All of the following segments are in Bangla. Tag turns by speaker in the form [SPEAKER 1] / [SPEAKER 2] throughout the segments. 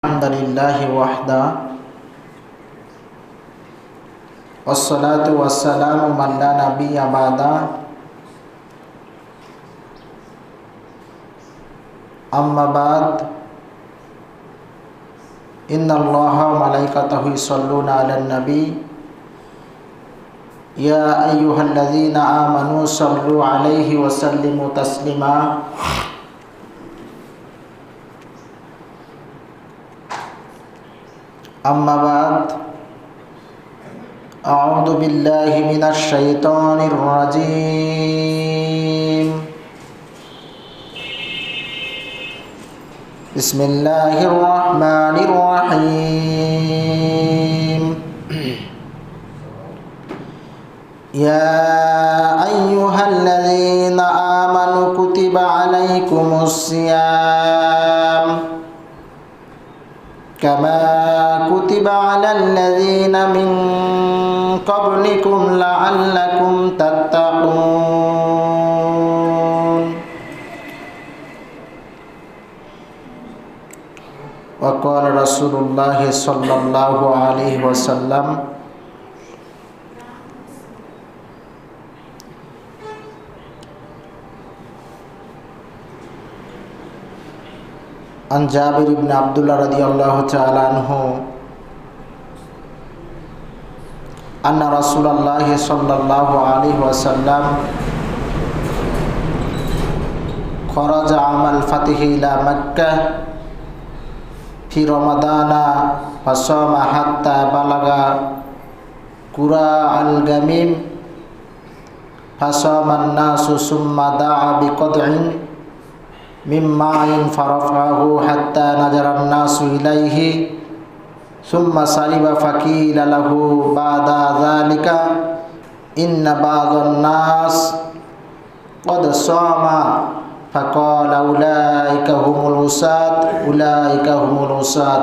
[SPEAKER 1] আলহামদুলিল্লাহি ওয়াহদা ওয়াসসালাতু ওয়াসসালামু মান লা নাবিয়্যা বা'দা আম্মা বা'দ ইন্নাল্লাহা ওয়া মালাইকাতাহু ইউসাল্লুনা আলান নবী ইয়া আইয়ুহাল্লাযীনা আমানু সাল্লু আলাইহি ওয়া সাল্লিমু তাসলিমা। أما بعد أعوذ بالله من الشيطان الرجيم بسم الله الرحمن الرحيم يا أيها الذين آمنوا كتب عليكم الصيام كما كتب على الذين من قبلكم لعلكم تتقون وقال رسول الله صلى الله عليه وسلم عن جابر بن عبد الله رضي الله تعالى عنه أن رسول الله صلى الله عليه وسلم خرج عام الفتح إلى مكة في رمضان فصام حتى بلغ قرى الغميم فصام الناس ثم دعا بقدع من ماء فرفعه حتى نظر الناس إليه ثم صلب فقيل له بعد ذلك إن بعض الناس قد صام فقال أولئك هم العصاة أولئك هم العصاة।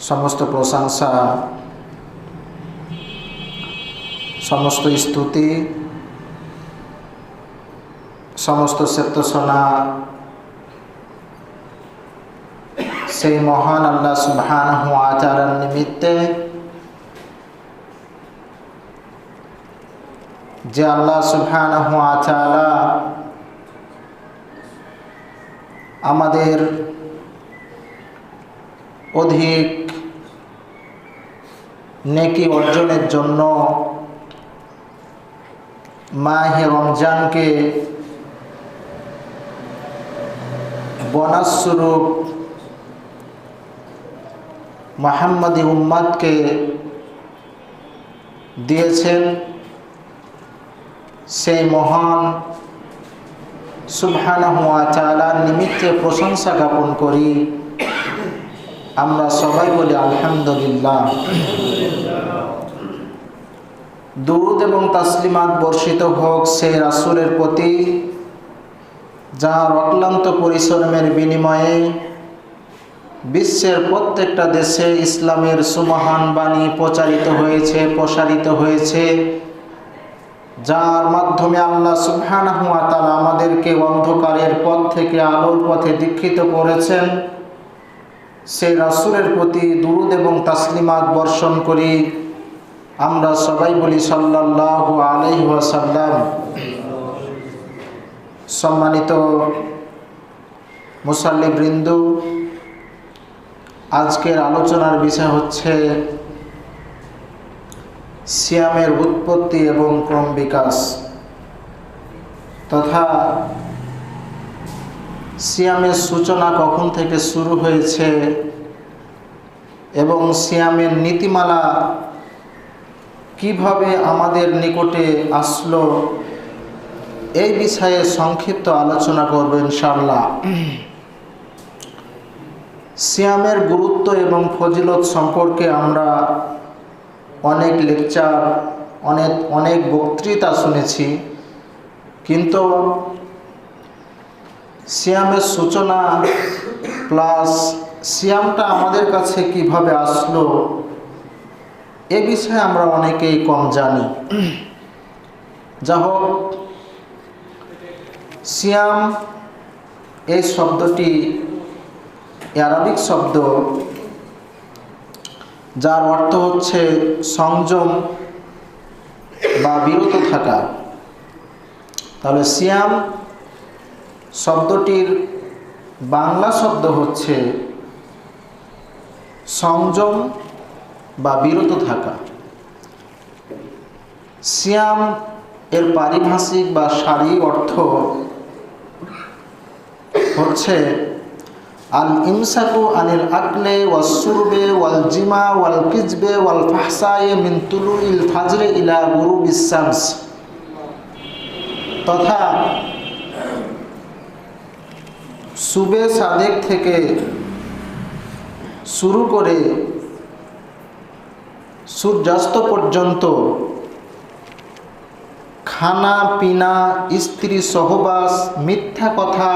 [SPEAKER 1] সমস্ত প্রশংসা সমস্ত স্তুতি সমস্ত সেপ্তসনা সেই মহান আল্লাহ সুবহানাহু ওয়া তাআলার নিমিত্তে, যে আল্লাহ সুবহানাহু ওয়া তাআলা আমাদের অধিক নেকি অর্জনের জন্য মাহে রমজানকে বোনাস স্বরূপ মুহাম্মদী উম্মতকে দিয়েছেন, সেই মহান সুবহানাহু ওয়া তাআলার নিমিত্তে প্রশংসা জ্ঞাপন করি। আমরা সবাই বলি আলহামদুলিল্লাহ। দুরূদ এবং তাসলিমাত বর্ষিত হোক সেই রাসূলের প্রতি, যার অক্লান্ত পরিশ্রমের বিনিময়ে বিশ্বের প্রত্যেকটা দেশে ইসলামের সুমহান বাণী প্রচারিত হয়েছে, প্রসারিত হয়েছে, যার মাধ্যমে আল্লাহ সুবহানাহু ওয়া তাআলা আমাদেরকে অন্ধকারের পথ থেকে আলোর পথে দীক্ষিত করেছেন। সেই রাসূলের প্রতি দুরূদ এবং তাসলিমাত বর্ষণ করি। আমরা সবাই বলি সাল্লাল্লাহু আলাইহি ওয়াসাল্লাম। সম্মানিত মুসাল্লিবৃন্দ, আজকের আলোচনার বিষয় হচ্ছে সিয়ামের উৎপত্তি এবং ক্রম বিকাশ, তথা সিয়ামের সূচনা কখন থেকে শুরু হয়েছে এবং সিয়ামের নীতিমালা কিভাবে আমাদের নিকটে আসলো, এই বিষয়ে সংক্ষিপ্ত আলোচনা করব ইনশাআল্লাহ। সিয়ামের গুরুত্ব এবং ফজিলত সম্পর্কে আমরা অনেক লেকচার, অনেক বক্তৃতা শুনেছি, কিন্তু সিয়ামের সূচনা প্লাস সিয়ামটা আমাদের কাছে কিভাবে আসলো, এ বিষয়ে আমরা অনেকেই কম জানি। যা হোক, সিয়াম এই শব্দটি আরবিক শব্দ, যার অর্থ হচ্ছে সংযম বা বিরত থাকা। তাহলে সিয়াম শব্দটির বাংলা শব্দ হচ্ছে সংযম বা বিরত থাকা। সিয়াম এর পারিভাষিক বা শারীরিক অর্থ হচ্ছে আল ইমসাকু আনিল আকলে ওয়াস শুরবে ওয়াল জিমা ওয়াল কিজবে ওয়াল ফাহশায়ে মিন তুলুইল ফাজরে ইলা গুরুবিস শামস, তথা সুবে সাদেক থেকে শুরু করে সূর্যাস্ত পর্যন্ত খানা পিনা, স্ত্রী সহবাস, মিথ্যা কথা,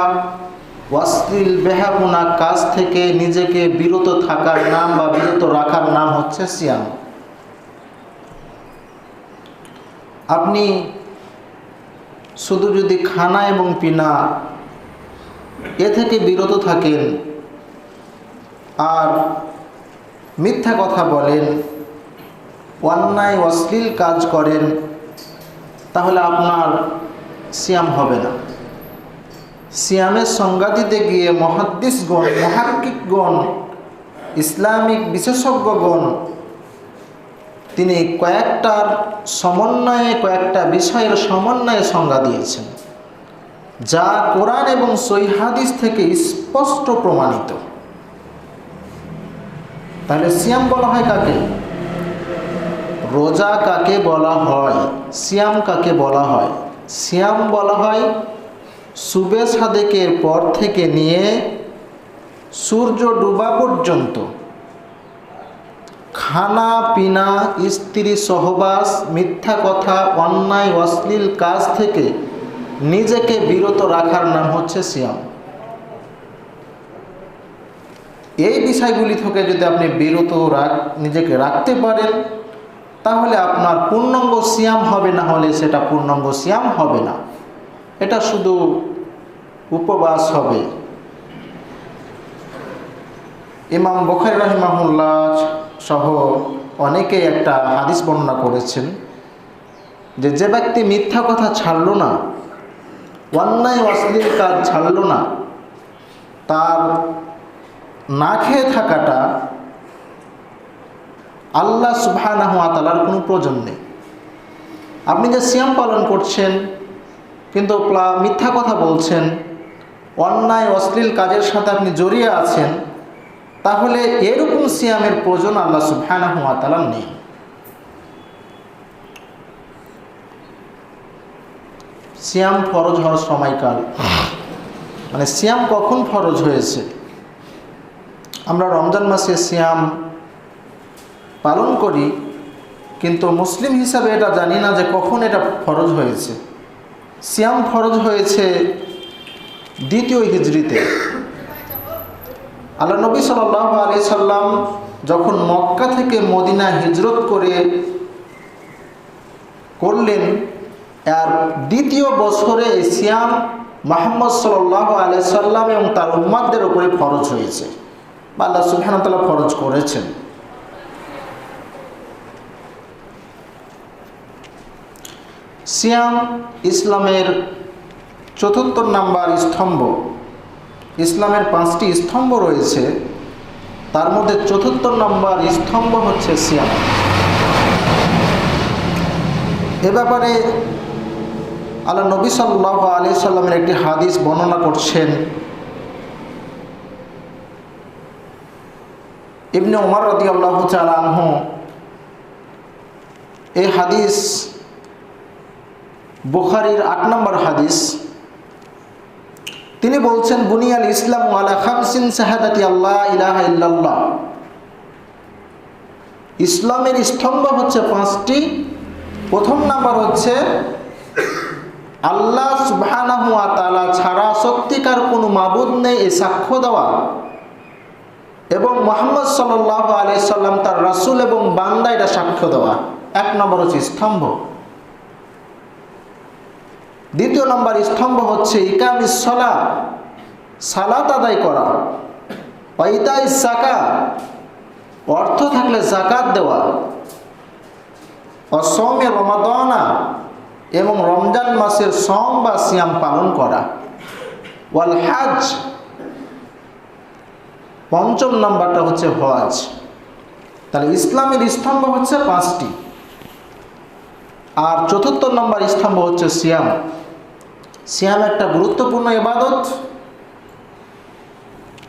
[SPEAKER 1] অশ্লীল বেহাগুনা কাজ থেকে নিজেকে বিরত থাকার নাম বা বিরত রাখার নাম হচ্ছে সিয়াম। আপনি শুধু যদি খানা এবং পিনা এ থেকে বিরত থাকেন আর মিথ্যা কথা বলেন, অন্যায় অশ্লীল কাজ করেন, তাহলে আপনার সিয়াম হবে না। সিয়ামের সংজ্ঞা দিতে গিয়ে মুহাদ্দিসগণ, মুহাক্কিকগণ, ইসলামিক বিশেষজ্ঞগণ তিনি কয়েকটা বিষয়ের সমন্বয়ে সংজ্ঞা দিয়েছেন, যা কোরআন এবং সহিহ হাদিস থেকে স্পষ্ট প্রমাণিত। তাহলে সিয়াম বলা হয় কাকে? রোজা কাকে বলা হয়? সিয়াম কাকে বলা হয়? সিয়াম বলা হয় সুবে সাদেকের পর থেকে নিয়ে সূর্য ডুবা পর্যন্ত খানা পিনা, স্ত্রী সহবাস, মিথ্যা কথা, অন্যায় অশ্লীল কাজ থেকে নিজেকে বিরত রাখার নাম হচ্ছে সিয়াম। এই বিষয়গুলি থেকে যদি আপনি বিরত নিজেকে রাখতে পারেন, তাহলে আপনার পূর্ণাঙ্গ সিয়াম হবে, না হলে সেটা পূর্ণাঙ্গ সিয়াম হবে না, এটা শুধু উপবাস হবে। ইমাম বুখারী রাহিমাহুল্লাহ সহ অনেকেই একটা হাদিস বর্ণনা করেছেন যে ব্যক্তি মিথ্যা কথা ছাড়লো না, অন্যায় অশ্লীল কাজ ছাড়লো না, তার না খেয়ে থাকাটা আল্লাহ সুবহানাহু ওয়া তাআলার কোনো প্রয়োজন নেই। আপনি যে সিয়াম পালন করছেন কিন্তু মিথ্যা কথা বলছেন, অন্যায় অশ্লীল কাজের সাথে আপনি জড়িয়ে আছেন, তাহলে এরকম সিয়ামের প্রয়োজন আল্লাহ সুবহানাহু ওয়া তাআলার নেই। সিয়াম ফরজ হওয়ার সময়কাল, মানে সিয়াম কখন ফরজ হয়েছে? আমরা রমজান মাসে সিয়াম পালন করি, কিন্তু মুসলিম হিসাবে এটা জানি না যে কখন এটা ফরজ হয়েছে। সিয়াম ফরজ হয়েছে 2য় হিজরিতে। আল্লাহ নবী সাল্লাল্লাহু আলাইহি সাল্লাম যখন মক্কা থেকে মদিনা হিজরত করলেন, আর 2য় বছরে এই সিয়াম মুহাম্মদ সাল্লাল্লাহু আলাইহি সাল্লাম এবং তার উম্মতদের উপরে ফরজ হয়েছে, বা আল্লাহ সুবহানাহু ওয়া তাআলা ফরজ করেছেন। সিয়াম ইসলামের 4র্থ নাম্বার স্তম্ভ। ইসলামের 5টি স্তম্ভ রয়েছে, তার মধ্যে 4র্থ নাম্বার স্তম্ভ হচ্ছে সিয়াম। এ ব্যাপারে আল্লাহ নবী সাল্লাল্লাহু আলাইহি সাল্লামের একটি হাদিস বর্ণনা করছেন। ইবনে উমর রাদিয়াল্লাহু তাআলা আনহু এই হাদিস বুখারীর 8 নম্বর হাদিস। তিনি বলছেন, বুনিয়াল ইসলাম আলা খামসিন শাহাদাতি আল্লাহ ইলাহা ইল্লাল্লাহ। ইসলামের স্তম্ভ হচ্ছে 5টি। প্রথম নাম্বার হচ্ছে আল্লাহ সুবহানাহু ওয়া তাআলা ছাড়া সত্যিকার কোনো মাবুদ নেই এই সাক্ষ্য দেওয়া, এবং মুহাম্মদ সাল্লাল্লাহু আলাইহি সাল্লাম তার রাসূল এবং বান্দা, এটা সাক্ষ্য দেওয়া। 1 নম্বর হচ্ছে স্তম্ভ। 2য় নম্বর স্তম্ভ হচ্ছে ইকামিস সালাহ, সালাত আদায় করা, ওয়াইতাই যাকাত, অর্থ থাকলে যাকাত দেওয়া, অসমে রমাদানা, এবং রমজান মাসের সম বা সিয়াম পালন করা, ওয়াল হজ, পঞ্চম নাম্বারটা হচ্ছে হজ। তাহলে ইসলামের স্তম্ভ হচ্ছে 5টি, আর চতুর্থ নম্বর স্তম্ভ হচ্ছে সিয়াম। সিয়াম একটা গুরুত্বপূর্ণ ইবাদত।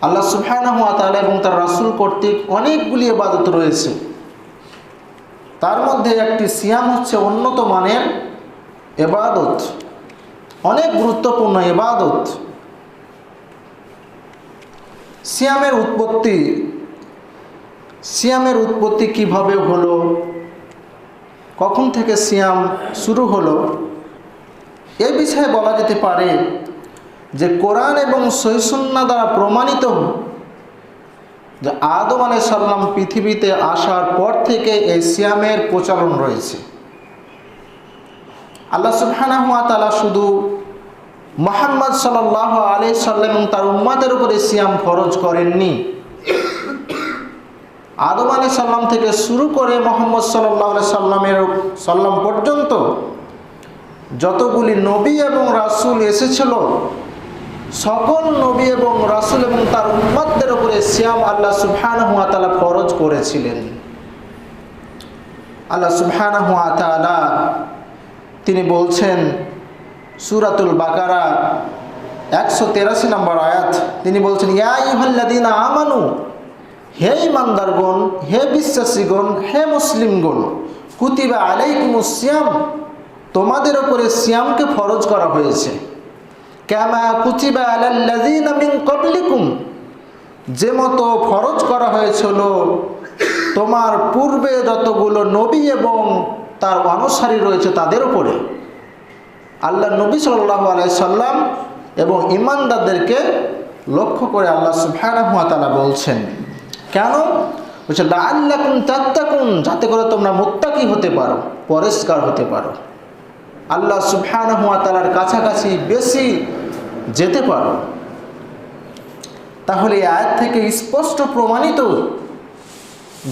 [SPEAKER 1] আল্লাহ সুবহানাহু ওয়া তাআলা এবং তার রাসূল কর্তৃক অনেকগুলি ইবাদত রয়েছে, তার মধ্যে একটি সিয়াম হচ্ছে উন্নত মানের ইবাদত, অনেক গুরুত্বপূর্ণ ইবাদত। সিয়ামের উৎপত্তি কিভাবে হলো, কখন থেকে সিয়াম শুরু হলো, এ বিষয়ে বলা যেতে পারে যে কোরআন এবং সহিহ সুন্নাহ দ্বারা প্রমাণিত যে আদম আলাইহিস সালাম পৃথিবীতে আসার পর থেকে এই সিয়ামের প্রচলন রয়েছে। আল্লাহ সুবহানাহু ওয়া তাআলা শুধু মুহাম্মদ সাল্লাল্লাহু আলাইহি সাল্লাম এবং তার উম্মতের উপরে সিয়াম ফরজ করেননি, আদম আলাইহিস সালাম থেকে শুরু করে মুহাম্মদ সাল্লাল্লাহু আলাইহি সাল্লাম পর্যন্ত যতগুলি নবী এবং রাসূল এসেছিল, সকল নবী এবং রাসূল এবং তার উম্মতদের উপরে সিয়াম আল্লাহ সুবহানাহু ওয়া তাআলা ফরজ করেছিলেন। আল্লাহ সুবহানাহু ওয়া তাআলা তিনি বলছেন সূরাতুল বাকারা 183 নম্বর আয়াত, তিনি বলছেন ইয়া আইয়ুহাল্লাযীনা আমানু, হে ঈমানদারগণ, হে বিশ্বাসীগণ, হে মুসলিমগণ, কুতিবা আলাইকুমুস সিয়াম, তোমাদের উপরে সিয়ামকে ফরজ করা হয়েছে, কামা কুতিবা আলাল্লাযীনা মিন ক্বাবলিকুম, যে মতো ফরজ করা হয়েছিল তোমার পূর্বে যতগুলো নবী এবং তার অনুসারী রয়েছে তাদের উপরে। আল্লাহ নবী সাল্লাল্লাহু আলাইহি সাল্লাম এবং ঈমানদারদেরকে লক্ষ্য করে আল্লাহ সুবহানাহু ওয়া তাআলা বলছেন, কেন বলছে লাআল্লাকুম তাত্তাকুন, যাতে করে তোমরা মুত্তাকি হতে পারো, পরেশগার হতে পারো, আল্লাহ সুবহানাহু ওয়া তাআলার কাছাকাছি বেশি যেতে পারো। তাহলে এই আয়াত থেকে স্পষ্ট প্রমাণিত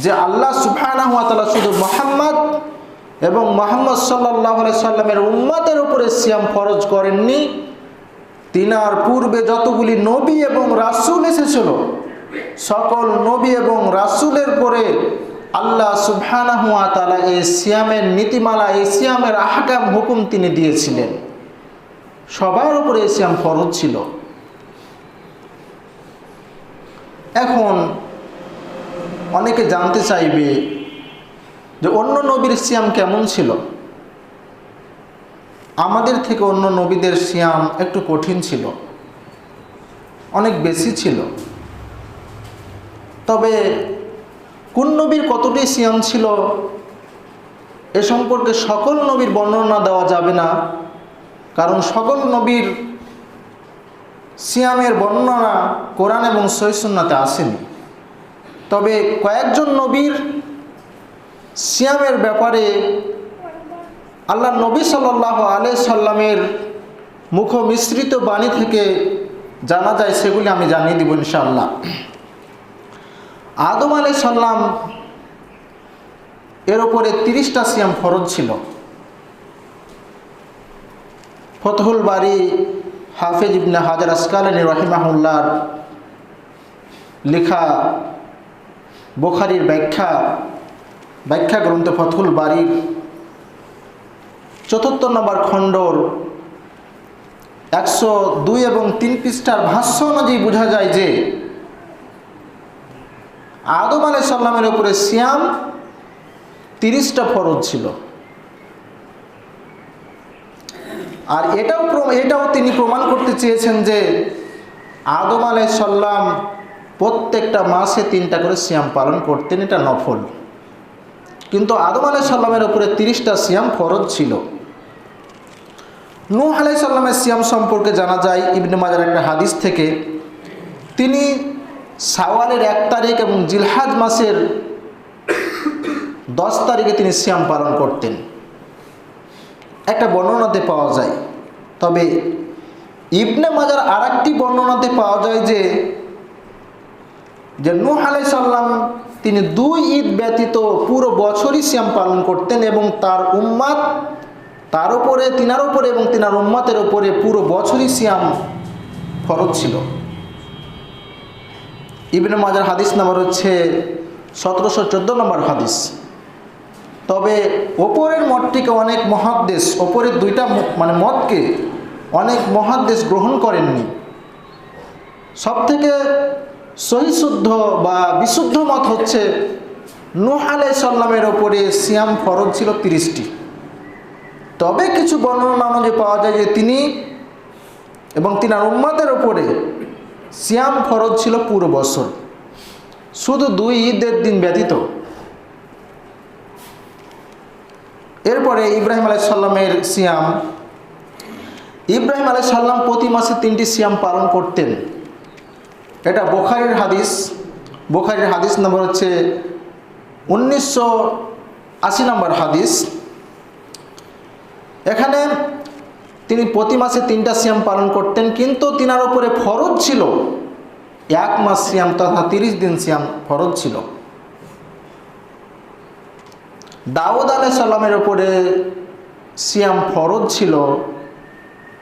[SPEAKER 1] যে আল্লাহ সুবহানাহু ওয়া তাআলা শুধু মুহাম্মদ এবং মুহাম্মদ সাল্লাল্লাহু আলাইহি সাল্লামের উম্মতের উপরে সিয়াম ফরজ করেননি, তিনার পূর্বে যতগুলি নবী এবং রাসূল এসেছিল সকল নবী এবং রাসূলের পরে আল্লাহ সুবহানাহু ওয়া তাআলা এই সিয়ামের নীতিমালা, এই সিয়ামের আহকাম হুকুম তিনি দিয়েছিলেন, সবার উপরে এই সিয়াম ফরজ ছিল। এখন অনেকে জানতে চাইবে যে অন্য নবীর সিয়াম কেমন ছিল। আমাদের থেকে অন্য নবীদের সিয়াম একটু কঠিন ছিল, অনেক বেশি ছিল। তবে কোন নবীর কতটি সিয়াম ছিল এ সম্পর্কে সকল নবীর বর্ণনা দেওয়া যাবে না, কারণ সকল নবীর সিয়ামের বর্ণনা কোরআন এবং সহিহ সুন্নাতে আসেনি। তবে কয়েকজন নবীর সিয়ামের ব্যাপারে আল্লাহ নবী সাল্লাল্লাহু আলাইহি সাল্লামের মুখ মিশ্রিত বাণী থেকে জানা যায়, সেগুলি আমি জানিয়ে দিব ইনশাআল্লাহ। আদম আলাইহিস সালাম এর উপরে 30টা সিয়াম ফরজ ছিল। ফতহুল বারি হাফেজ ইবনে হাজার আসকালানী রাহিমাহুল্লাহর লেখা বুখারীর ব্যাখ্যা গ্রন্থ ফতহুল বারির 74 নম্বর খণ্ডর 102 এবং 3 পৃষ্ঠার ভাষ্য অনুযায়ী বোঝা যায় যে আদম আলাইহিস সালামের উপরে সিয়াম 30টা ফরজ ছিল। আর এটাও তিনি প্রমাণ করতে চেয়েছেন যে আদম আলাইহিস সালাম প্রত্যেকটা মাসে 3টা করে সিয়াম পালন করতেন, এটা নফল। কিন্তু আদম আলাইহিস সালামের উপরে 30টা সিয়াম ফরজ ছিল। নূহ আলাইহিস সালামের সিয়াম সম্পর্কে জানা যায় ইবনে মাজার একটা হাদিস থেকে, তিনি শাওয়ালের 1 তারিখ এবং জিলহাজ মাসের 10 তারিখে তিনি সিয়াম পালন করতেন, একটা বর্ণনাতে পাওয়া যায়। তবে ইবনে মাজার আরেকটি বর্ণনাতে পাওয়া যায় যে নূহ আলাইহিস সালাম তিনি 2 ঈদ ব্যতীত পুরো বছরই সিয়াম পালন করতেন এবং তার উম্মাত তার উপরে তিনার উপরে এবং তিনার উম্মাতের উপরে পুরো বছরই সিয়াম ফরজ ছিল। ইবনে মাজার হাদিস নাম্বার হচ্ছে 1714 নম্বর হাদিস। তবে ওপরের মতটিকে অনেক মুহাদ্দিস, ওপরের দুইটা মতকে অনেক মুহাদ্দিস গ্রহণ করেননি। সবথেকে সহিশুদ্ধ বা বিশুদ্ধ মত হচ্ছে নূহ আলাইহিস সালামের ওপরে সিয়াম ফরজ ছিল 30টি। তবে কিছু বর্ণনা অনুযায়ী পাওয়া যায় যে তিনি এবং তিনার উম্মাতের ওপরে সিয়াম ফরজ ছিল পুরো বছর, শুধু 2 ঈদের দিন ব্যতীত। এরপরে ইব্রাহিম আলাইহিস সালামের সিয়াম। ইব্রাহিম আলাইহিস সালাম প্রতি মাসে 3টি সিয়াম পালন করতেন। এটা বুখারীর হাদিস। বুখারীর হাদিস নম্বর হচ্ছে 1980 নম্বর হাদিস। এখানে তিনি প্রতি মাসে 3টা সিয়াম পালন করতেন, কিন্তু তিনার উপরে ফরজ ছিল 1 মাস সিয়াম তথা 30 দিন সিয়াম ফরজ ছিল। দাউদ আলাইহিস সালামের উপরে সিয়াম ফরজ ছিল।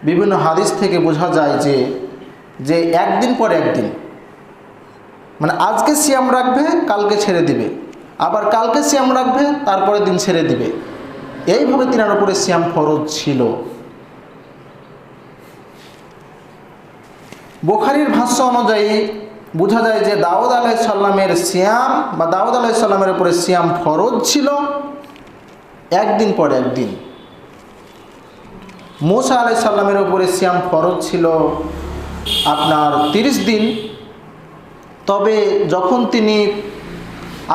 [SPEAKER 1] বিভিন্ন হাদিস থেকে বোঝা যায় যে একদিন পর একদিন, মানে আজকে সিয়াম রাখবে কালকে ছেড়ে দিবে, আবার কালকে সিয়াম রাখবে তারপরে দিন ছেড়ে দিবে, এইভাবে তিনার উপরে সিয়াম ফরজ ছিল। বুখারীর ভাষ্য অনুযায়ী বোঝা যায় যে দাউদ আলাইহিস সালামের সিয়াম বা দাউদ আলাইহিস সালামের উপরে সিয়াম ফরজ ছিল একদিন পর একদিন। মূসা আলাইহিস সালামের উপরে সিয়াম ফরজ ছিল আপনার 30 দিন। তবে যখন তিনি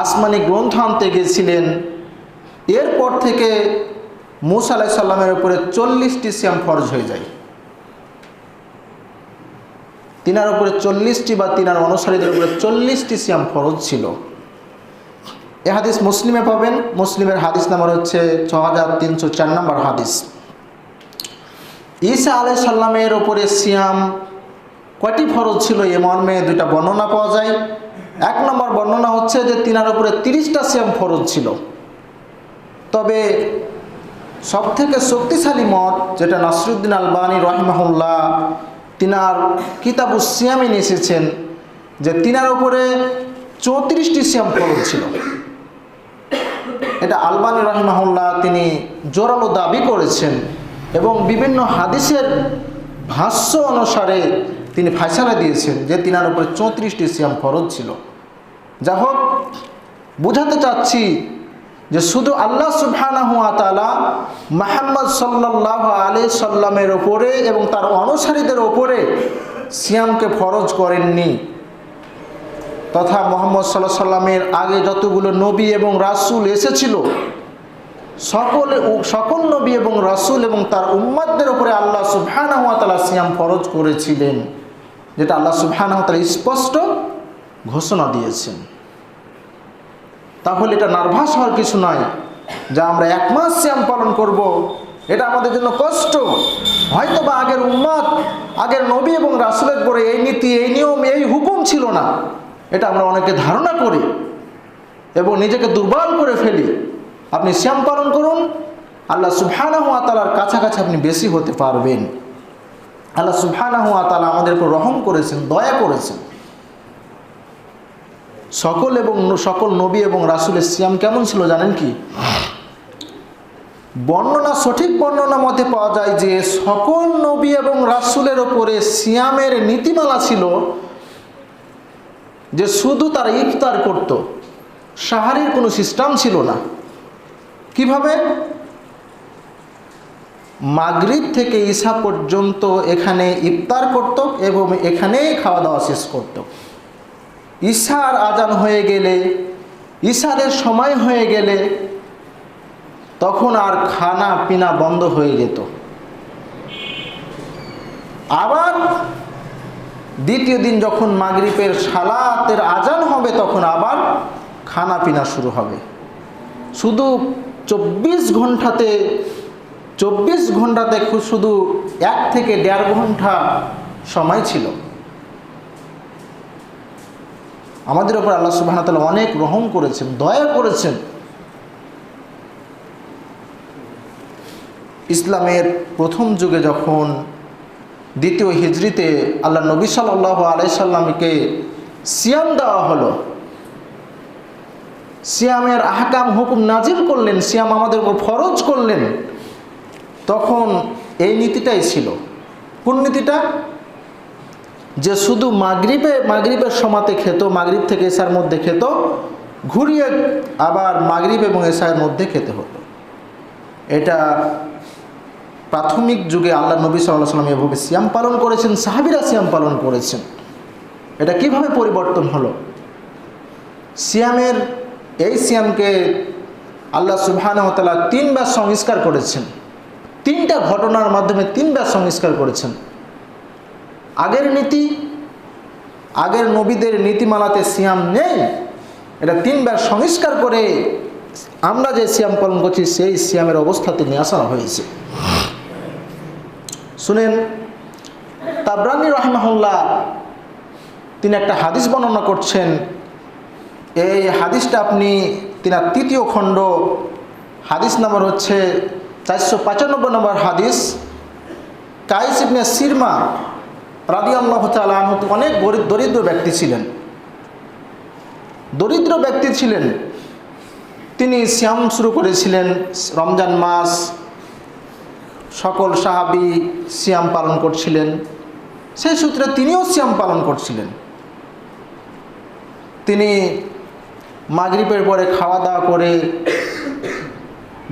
[SPEAKER 1] আসমানি গ্রন্থ আনতে গেছিলেন, এরপর থেকে মূসা আলাইহিস সালামের উপরে 40টি সিয়াম ফরজ হয়ে যায়। তিনার উপরে 40টি বা তিনার অনুসারীদের উপরে 40টি সিয়াম ফরজ ছিল। এ হাদিস মুসলিমে পাবেন। মুসলিমের হাদিস নাম্বার হচ্ছে 6304 নম্বর হাদিস। ঈসা আলাইহিস সালামের উপরে সিয়াম কয়টি ফরজ ছিল এ মর্মে 2টা বর্ণনা পাওয়া যায়। 1 নম্বর বর্ণনা হচ্ছে যে তিনার উপরে 30টা সিয়াম ফরজ ছিল। তবে সবথেকে শক্তিশালী মত যেটা নাসিরউদ্দিন আলবানী রাহিমাহুল্লাহ তিনার কিতাবুস সিয়ামে নিয়ে এসেছেন, যে তিনার উপরে 34টি সিয়াম ফরজ ছিল। এটা আলবানী রাহিমাহুল্লাহ তিনি জোরালো দাবি করেছেন এবং বিভিন্ন হাদিসের ভাষ্য অনুসারে তিনি ফায়সালা দিয়েছেন যে তিনার উপরে 34টি সিয়াম ফরজ ছিল। যা হোক, বুঝাতে চাচ্ছি যে শুধু আল্লাহ সুবহানাহু ওয়া তাআলা মুহাম্মদ সাল্লাল্লাহু আলাইহি সাল্লামের ওপরে এবং তার অনুসারীদের ওপরে সিয়ামকে ফরজ করেননি, তথা মুহাম্মদ সাল্লাল্লাহু আলাইহি সাল্লামের আগে যতগুলো নবী এবং রাসূল এসেছিল সকল নবী এবং রাসূল এবং তার উম্মতদের উপরে আল্লাহ সুবহানাহু ওয়া তাআলা সিয়াম ফরজ করেছিলেন, যেটা আল্লাহ সুবহানাহু ওয়া তাআলা স্পষ্ট ঘোষণা দিয়েছেন। তাহলে এটা নার্ভাস হওয়ার কিছু নয় যা আমরা 1 মাস সিয়াম পালন করব, এটা আমাদের জন্য কষ্ট। হয়তো বা আগের উম্মত, আগের নবী এবং রাসূলের পরে এই নীতি, এই নিয়ম, এই হুকুম ছিল না, এটা আমরা অনেকে ধারণা করি এবং নিজেকে দুর্বল করে ফেলি। আপনি সিয়াম পালন করুন, আল্লাহ সুবহানাহু ওয়া তাআলার কাছাকাছি আপনি বেশি হতে পারবেন। আল্লাহ সুবহানাহু ওয়া তাআলা আমাদের উপর রহম করেছেন, দয়া করেছেন। সকল নবী এবং রাসূলের সিয়াম কেমন ছিল জানেন কি? সঠিক বর্ণনা মতে পাওয়া যায় যে সকল নবী এবং রাসূলের উপরে সিয়ামের নীতিমালা ছিল যে শুধু তারা ইফতার করত, সাহারির কোনো সিস্টেম ছিল না। কিভাবে? মাগরিব থেকে ঈশা পর্যন্ত এখানে ইফতার করত এবং এখানেই খাওয়া দাওয়া শেষ করত। ঈশার আজান হয়ে গেলে, ঈশারের সময় হয়ে গেলে তখন আর খানা পিনা বন্ধ হয়ে যেত। আবার দ্বিতীয় দিন যখন মাগরিবের সালাতের আজান হবে তখন আবার খানা পিনা শুরু হবে। শুধু 24 24 ঘন্টাতে শুধু 1 থেকে 1.5 ঘন্টা সময় ছিল। আমাদের উপর আল্লাহ সুবহানাহু ওয়া তাআলা অনেক রহম করেছেন, দয়া করেছেন। ইসলামের প্রথম যুগে যখন দ্বিতীয় হিজরিতে আল্লাহ নবী সাল্লাল্লাহু আলাইহি সাল্লামকে সিয়াম দেওয়া হলো, সিয়ামের আহকাম হুকুম নাজিল করলেন, সিয়াম আমাদের উপর ফরজ করলেন, তখন এই নীতিটাই ছিল। কোন নীতিটা? যে শুধু মাগরিবের সময়তে খেত, মাগরিব থেকে এশার মধ্যে খেত, ঘুরিয়ে আবার মাগরিব এবং এশার মধ্যে খেতে হতো। এটা প্রাথমিক যুগে আল্লাহ নবী সাল্লাল্লাহু আলাইহি সাল্লাম এভাবে সিয়াম পালন করেছেন, সাহাবীরা সিয়াম পালন করেছেন। এটা কিভাবে পরিবর্তন হলো? সিয়ামের এই সিয়ামকে আল্লাহ সুবহানাহু ওয়া তাআলা 3 বার সংস্কার করেছেন। 3টা ঘটনার মাধ্যমে 3 বার সংস্কার করেছেন। আগের নীতি, আগের নবীদের নীতিমালাতে সিয়াম নেই, এটা 3 বার সংস্কার করে আমরা যে সিয়াম পালন করছি সেই সিয়ামের অবস্থাতে নিয়ে আসা হয়েছে। শুনেন, তাবরানী রাহিমাহুল্লাহ তিনি একটা হাদিস বর্ণনা করছেন। এই হাদিসটা তিনার 3য় খণ্ড, হাদিস নাম্বার হচ্ছে 495 নম্বর হাদিস। কাইস ইবনে সিরমা রাদিয়াল্লাহু তাআলা আনহু অনেক দরিদ্র ব্যক্তি ছিলেন। তিনি সিয়াম শুরু করেছিলেন রমজান মাস, সকল সাহাবী সিয়াম পালন করছিলেন, সেই সূত্রে তিনিও সিয়াম পালন করছিলেন। তিনি মাগরিবের পরে খাওয়া দাওয়া করে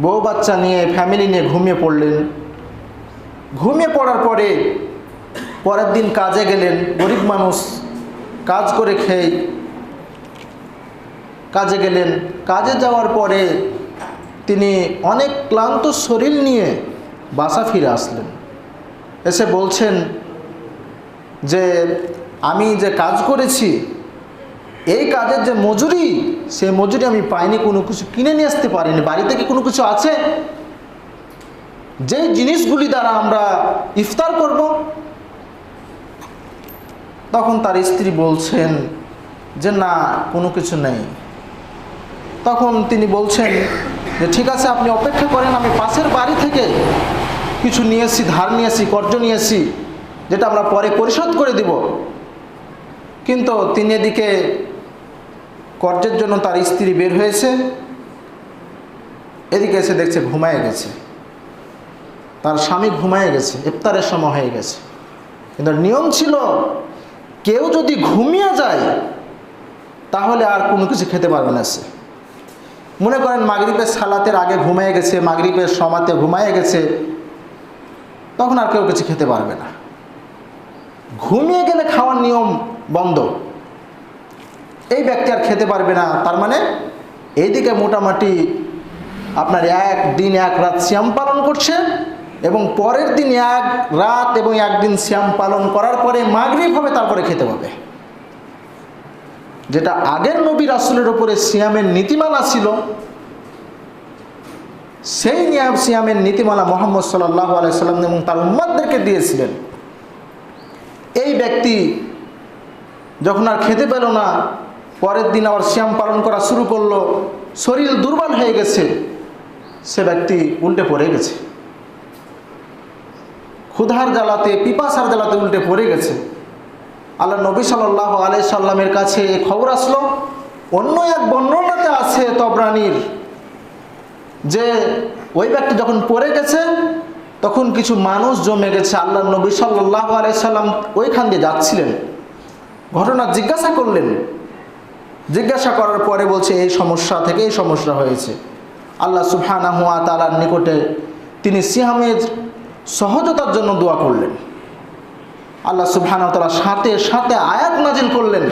[SPEAKER 1] বউ বাচ্চা নিয়ে, ফ্যামিলি নিয়ে ঘুমিয়ে পড়লেন। ঘুমিয়ে পড়ার পরে পরের দিন কাজে গেলেন। গরিব মানুষ, কাজ করে খেয়ে কাজে গেলেন। কাজে যাওয়ার পরে তিনি অনেক ক্লান্ত শরীর নিয়ে বাসা ফিরে আসলেন। এসে বলছেন যে আমি যে কাজ করেছি, এই কাজের যে মজুরি, সেই মজুরি আমি পাইনি, কোনো কিছু কিনে নিয়ে আসতে পারিনি। বাড়িতে কি কোনো কিছু আছে যেই জিনিসগুলি দ্বারা আমরা ইফতার করব? তখন তার স্ত্রী বলছেন যে না, কোনো কিছু নেই। তখন তিনি বলছেন যে ঠিক আছে, আপনি অপেক্ষা করেন, আমি পাশের বাড়ি থেকে কিছু নিয়েছি, ধার নিয়েছি, কর্জ নিয়েছি, যেটা আমরা পরে পরিশোধ করে দিব। কিন্তু তিনি এদিকে কর্জের জন্য তার স্ত্রী বের হয়েছে, এদিকে এসে দেখছে ঘুমায় গেছে, তার স্বামী ঘুমায় গেছে, ইফতারের সময় হয়ে গেছে। কিন্তু নিয়ম ছিল কেউ যদি ঘুমিয়ে যায় তাহলে আর কোনো কিছু খেতে পারবে না। সে মনে করেন মাগরিবের সালাতের আগে ঘুমিয়ে গেছে, মাগরিবের সময়তে ঘুমিয়ে গেছে, তখন আর কেউ কিছু খেতে পারবে না। ঘুমিয়ে গেলে খাওয়ার নিয়ম বন্ধ, এই ব্যক্তি আর খেতে পারবে না। তার মানে এইদিকে মোটামুটি আপনার 1 দিন 1 রাত সিয়াম পালন করছে, এবং পরের দিন 1 রাত এবং 1 দিন সিয়াম পালন করার পরে মাগরিব হবে, তারপরে খেতে হবে। যেটা আগের নবী রাসূলের উপরে সিয়ামের নীতিমালা ছিল, সেই সিয়ামের নীতিমালা মুহাম্মদ সাল্লাল্লাহু আলাইহি সাল্লাম এবং তার উম্মতদেরকে দিয়েছিলেন। এই ব্যক্তি যখন আর খেতে পেল না, পরের দিন আবার সিয়াম পালন করা শুরু করলো, শরীর দুর্বল হয়ে গেছে, সে ব্যক্তি উল্টে পড়ে গেছে, ক্ষুধার জ্বালাতে, পিপাসার জ্বালাতে উল্টে পড়ে গেছে। আল্লাহ নবী সাল্লাল্লাহু আলাইহি সাল্লামের কাছে এই খবর আসলো। অন্য এক বর্ণনাতে আছে তবরানীর, যে ওই ব্যক্তি যখন পড়ে গেছে তখন কিছু মানুষ জমে গেছে। আল্লাহ নবী সাল্লাল্লাহু আলাইহি সাল্লাম ওইখান দিয়ে যাচ্ছিলেন, ঘটনা জিজ্ঞাসা করলেন। জিজ্ঞাসা করার পরে বলছে এই সমস্যা থেকে এই সমস্যা হয়েছে। আল্লাহ সুবহানাহু ওয়া তাআলার নিকটে তিনি সিয়ামের সহজতার জন্য দোয়া করলেন। আল্লাহ সুবহানাহু ওয়া তাআলা সাথে সাথে আয়াত নাজিল করলেন।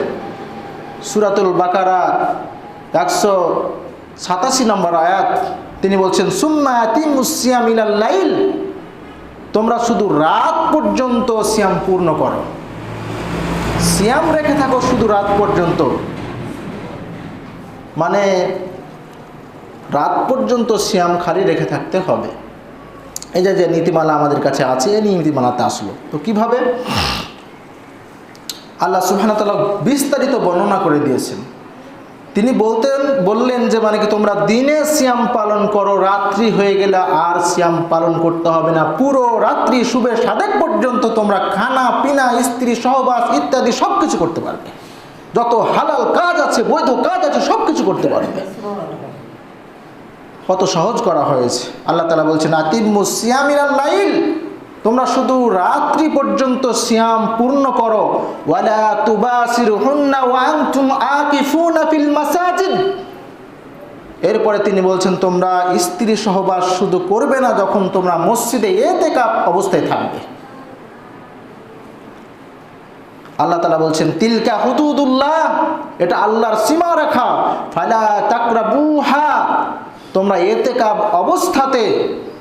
[SPEAKER 1] সূরাতুল বাকারা 187 নম্বর আয়াত। তিনি বলছেন সুম্মা আতিমুস সিয়াম ইলাল লাইল, তোমরা শুধু রাত পর্যন্ত সিয়াম পূর্ণ করো, সিয়াম রেখে থাকো শুধু রাত পর্যন্ত। মানে রাত পর্যন্ত সিয়াম খালি রেখে থাকতে হবে। এই যে নীতিমালা আমাদের কাছে আছে, এই নীতিমালাতে আসলো। তো কিভাবে? আল্লাহ সুবহানাহু ওয়া তাআলা বিস্তারিত বর্ণনা করে দিয়েছেন। তিনি বললেন যে মানে কি তোমরা দিনে সিয়াম পালন করো, রাত্রি হয়ে গেলে আর সিয়াম পালন করতে হবে না। পুরো রাত্রি শুভে সাদেক পর্যন্ত তোমরা খানা পিনা, স্ত্রী সহবাস ইত্যাদি সব কিছু করতে পারবে। যত হালাল কাজ আছে, বৈধ কাজ আছে, সব কিছু করতে পারবে। কত সহজ করা হয়েছে। আল্লাহ তাআলা বলছেন আতিম্মুস সিয়ামিনাল লাইল, তোমরা শুধু রাত্রি পর্যন্ত সিয়াম পূর্ণ করো। ওয়ালা তুবাসিরুহুন্না ওয়া আনতুম আকিফুনা ফিল মাসাজিদ, এরপরে তিনি বলছেন তোমরা স্ত্রী সহবাস শুধু করবে না যখন তোমরা মসজিদে ইতিকাফ অবস্থায় থাকবে। আল্লাহ তাআলা বলছেন তিলকা হুদুদুল্লাহ, এটা আল্লাহর সীমা রেখা। ফালা তাকরাবুহা, তোমরা ইতিকাফ অবস্থাতে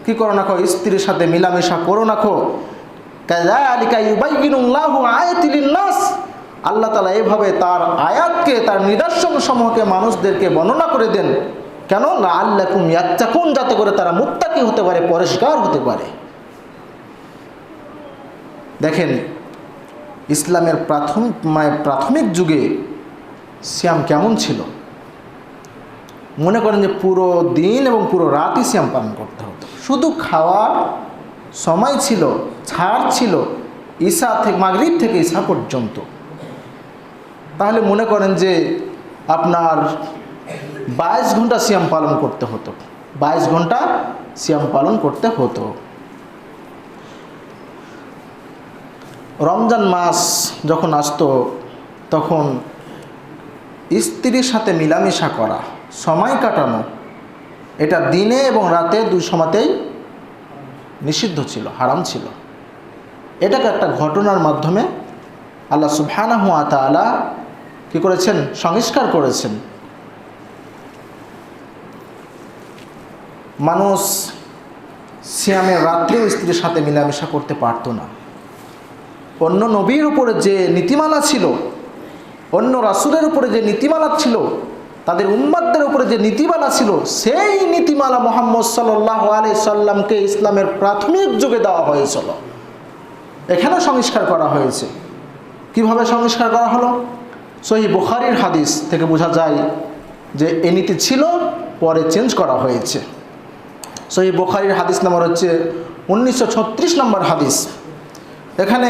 [SPEAKER 1] কি করো না, স্ত্রীর সাথে মিলামেশা করো না। কাযালিকা ইউবাইয়িনুল্লাহু আয়াতি লিন-নাস, আল্লাহ তাআলা এভাবে তার আয়াতকে, তার নিদর্শন সমূহকে মানুষদেরকে বর্ণনা করে দেন। কেন? লাআল্লাকুম ইয়াত্তাকুন, যাতে করে তারা মুত্তাকি হতে পারে, পরিষ্কার হতে পারে। দেখেন ইসলামের প্রাথমিক যুগে সিয়াম কেমন ছিল। মনে করেন যে পুরো দিন এবং পুরো রাতই সিয়াম পালন করতে হতো। শুধু খাওয়ার সময় ছিল, ছাড় ছিল ঈশা থেকে, মাগরিব থেকে ঈশা পর্যন্ত। তাহলে মনে করেন যে আপনার 22 ঘন্টা সিয়াম পালন করতে হতো, 22 ঘন্টা সিয়াম পালন করতে হতো। রমজান মাস যখন আসতো তখন স্ত্রীর সাথে মিলামেশা করা, সময় কাটানো, এটা দিনে এবং রাতে দুই সময়তেই নিষিদ্ধ ছিল, হারাম ছিল। এটাকে একটা ঘটনার মাধ্যমে আল্লাহ সুবহানাহু ওয়া তাআলা কি করেছেন? সংস্কার করেছেন। মানুষ সিয়ামের রাত্রেও স্ত্রীর সাথে মিলামেশা করতে পারতো না। অন্য নবীর উপরে যে নীতিমালা ছিল, অন্য রাসূলের উপরে যে নীতিমালা ছিল, তাদের উম্মতদের উপরে যে নীতিমালা ছিল, সেই নীতিমালা মুহাম্মদ সাল্লাল্লাহু আলাইহি সাল্লামকে ইসলামের প্রাথমিক যুগে দেওয়া হয়েছিল। এখানে সংস্কার করা হয়েছে। কিভাবে সংস্কার করা হলো? সহিহ বুখারীর হাদিস থেকে বোঝা যায় যে এই নীতি ছিল, পরে চেঞ্জ করা হয়েছে। সহিহ বুখারীর হাদিস নম্বর হচ্ছে 1936 নম্বর হাদিস। এখানে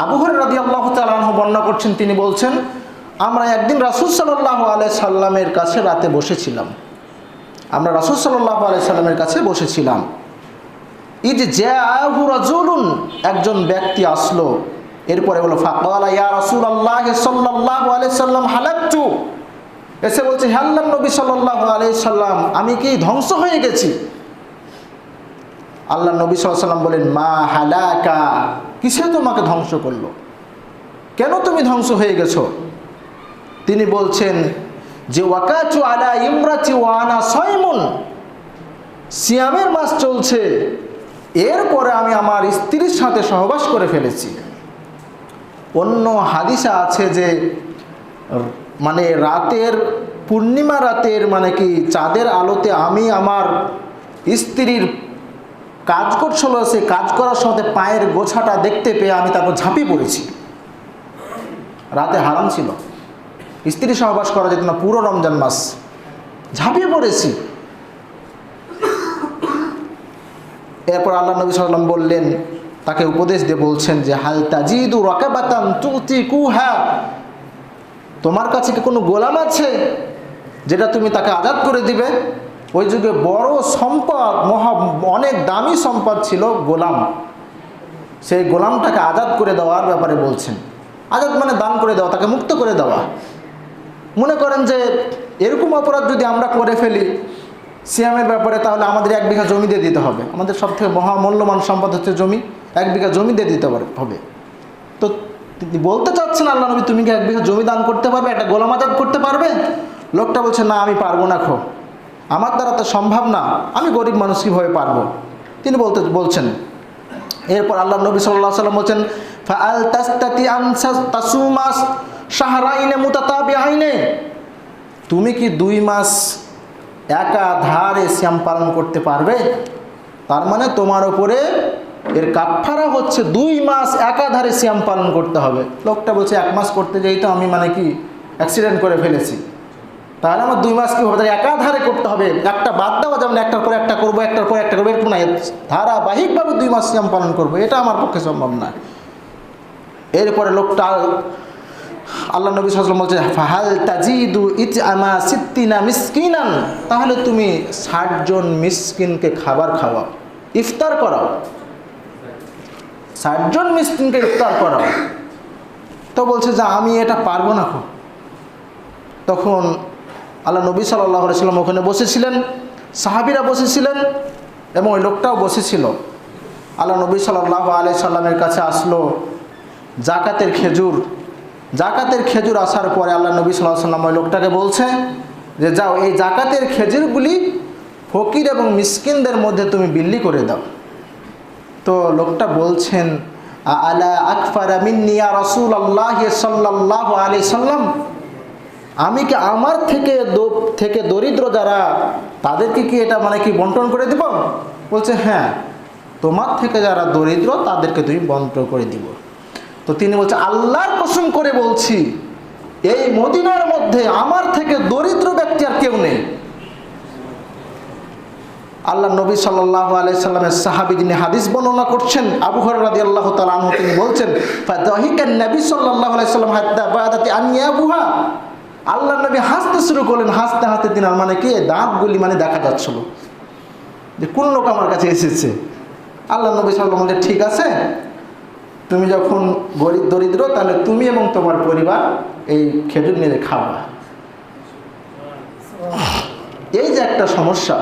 [SPEAKER 1] আবু হুরায়রা রাদিয়াল্লাহু তাআলা আনহু বর্ণনা করছেন, তিনি বলছেন আমরা একদিন রাসূল সাল্লাল্লাহু আলাইহি সাল্লামের কাছে রাতে বসেছিলাম। আমরা রাসূল সাল্লাল্লাহু আলাইহি সাল্লামের কাছে বসেছিলাম। ইয জাআহু রাজুলুন, একজন ব্যক্তি আসলো। এরপরে বলল ফাকালা ইয়া রাসূলুল্লাহ সাল্লাল্লাহু আলাইহি সাল্লাম হালাকতু, এসে বলছে হে আল্লাহর নবী সাল্লাল্লাহু আলাইহি সাল্লাম, আমি কি ধ্বংস হয়ে গেছি? আল্লাহর নবী সাল্লাল্লাহু আলাইহি সাল্লাম বলেন মা হালাকা, কিসে তোমাকে ধ্বংস করলো? কেন তুমি ধ্বংস হয়ে গেছো? তিনি বলছেন যে ওয়াকাতু আলা ইমরাতি ওয়া আনা সাইমুন, সিয়ামের মাস চলছে, এরপরে আমি আমার স্ত্রীর সাথে সহবাস করে ফেলেছি। অন্য হাদিসে আছে যে মানে রাতের, পূর্ণিমা রাতের মানে কি চাঁদের আলোতে আমি আমার স্ত্রীর কাজ করছিল, সেই কাজ করার সাথে পায়ের গোছাটা দেখতে পেয়ে আমি তারপর ঝাঁপিয়ে পড়েছি। রাতে হারাম ছিল, স্ত্রী সহবাস করা যেত না পুরো রমজান মাস, ঝাঁপিয়ে পড়েছি। এরপর আল্লাহ নবী সাল্লাল্লাহু আলাইহি ওয়াসাল্লাম বললেন, তাকে উপদেশ দিয়ে বলছেন যে হাল তাজিদু রাকাবাতান তুতিকুহা, তোমার কাছে কি কোনো গোলাম আছে যেটা তুমি তাকে আজাদ করে দিবে? ওই যুগে বড় সম্পদ, অনেক দামি সম্পদ ছিল গোলাম। সেই গোলামটাকে আজাদ করে দেওয়ার ব্যাপারে বলছেন। আজাদ মানে দান করে দেওয়া, তাকে মুক্ত করে দেওয়া। মনে করেন যে এরকম অপরাধ যদি আমরা করে ফেলি সিয়ামের ব্যাপারে, তাহলে আমাদের 1 বিঘা জমি দিয়ে দিতে হবে। আমাদের সবথেকে মহামূল্যবান সম্পদ হচ্ছে জমি, 1 বিঘা জমি দিয়ে দিতে হবে। তো তিনি বলতে চাচ্ছেন আল্লাহ নবী, তুমি কি 1 বিঘা জমি দান করতে পারবে, একটা গোলাম আজাদ করতে পারবে? লোকটা বলছে না, আমি পারবো না, আমার দ্বারা তো সম্ভব না, আমি গরিব মানুষ কীভাবে পারবো? তিনি বলছেন। এরপর আল্লাহ নবী সাল্লাল্লাহু আলাইহি ওয়াসাল্লাম বলছেন ফাআল তাস্তাতি আন তাসুমাস শাহরাইনে মুতাতাবিআইনে, তুমি কি 2 মাস একাধারে সিয়াম পালন করতে পারবে? তার মানে তোমার উপরে এর কাফারা হচ্ছে 2 মাস একাধারে সিয়াম পালন করতে হবে। লোকটা বলছে 1 মাস করতে যাই তো আমি মানে কি অ্যাক্সিডেন্ট করে ফেলেছি, তাহলে আমার 2 মাস কি হবে, একাধারে করতে হবে, একটা বাদ দেওয়া যাবে না, একটার পর একটা করবো, একটার পর একটা করবো, এরকম না, ধারাবাহিকভাবে 2 মাস সিয়াম পালন করবো, এটা আমার পক্ষে সম্ভব না। এরপরে লোকটা আল্লাহ নবী সাল্লাল্লাহু আলাইহি ওয়াসাল্লাম বলছে ফাহাল তাজিদু ইতআমা সিত্তিনা মিসকিনান, তাহলে তুমি 60 জন মিসকিনকে খাবার খাওয়াও, ইফতার করাও, 60 জন মিসকিনকে ইফতার করাও। তো বলছে যে আমি এটা পারবো না। তখন আল্লাহ নবী সাল্লাল্লাহু আলাইহি ওয়াসাল্লাম ওখানে বসেছিলেন, সাহাবীরা বসেছিলেন এবং ওই লোকটাও বসেছিল। আল্লাহ নবী সাল্লাল্লাহু আলাইহি সাল্লামের কাছে আসলো জাকাতের খেজুর আসার পরে আল্লাহ নবী সাল্লাল্লাহু আলাইহি সাল্লাম ওই লোকটাকে বলছে যে যাও এই জাকাতের খেজুরগুলি ফকির এবং মিসকিনদের মধ্যে তুমি বিলি করে দাও। তো লোকটা বলছেন আলা আকফারা মিন্নি ইয়া রাসূলুল্লাহ সাল্লাল্লাহু আলাইহি সাল্লাম, আমি কি আমার থেকে দরিদ্র যারা তাদেরকে কি এটা মানে কি বন্টন করে দিব? বলছে হ্যাঁ, তোমার থেকে যারা দরিদ্র তাদেরকে তুমি বন্টন করে দিব। তো তিনি বলছে আল্লাহর কসম করে বলছি এই মদিনার মধ্যে আমার থেকে দরিদ্র ব্যক্তি আর কেউ নেই। আল্লাহ নবী সাল্লাল্লাহু আলাইহি সাল্লামের সাহাবী যিনি হাদিস বর্ণনা করছেন আবু হুরায়রা রাদিয়াল্লাহু তাআলা আনহু, তিনি বলছেন ফাদাহিকান নবী সাল্লাল্লাহু আলাইহি সাল্লাম হাত্তা বাদাতি আনিয়াবুহা, আল্লাহ নবী হাসতে শুরু করলেন, হাসতে হাসতে তিনার মানে কি দাঁতগুলি মানে দেখা যাচ্ছিল যে কোন লোক আমার কাছে এসেছে। আল্লাহ নবী সাল্লাল্লাহু আলাইহি সাল্লাম বললেন ঠিক আছে, তুমি যখন গরিব দরিদ্র তাহলে তুমি এবং তোমার পরিবার এই খেজুর নিয়ে খাওয়া। এই যে একটা সমস্যা,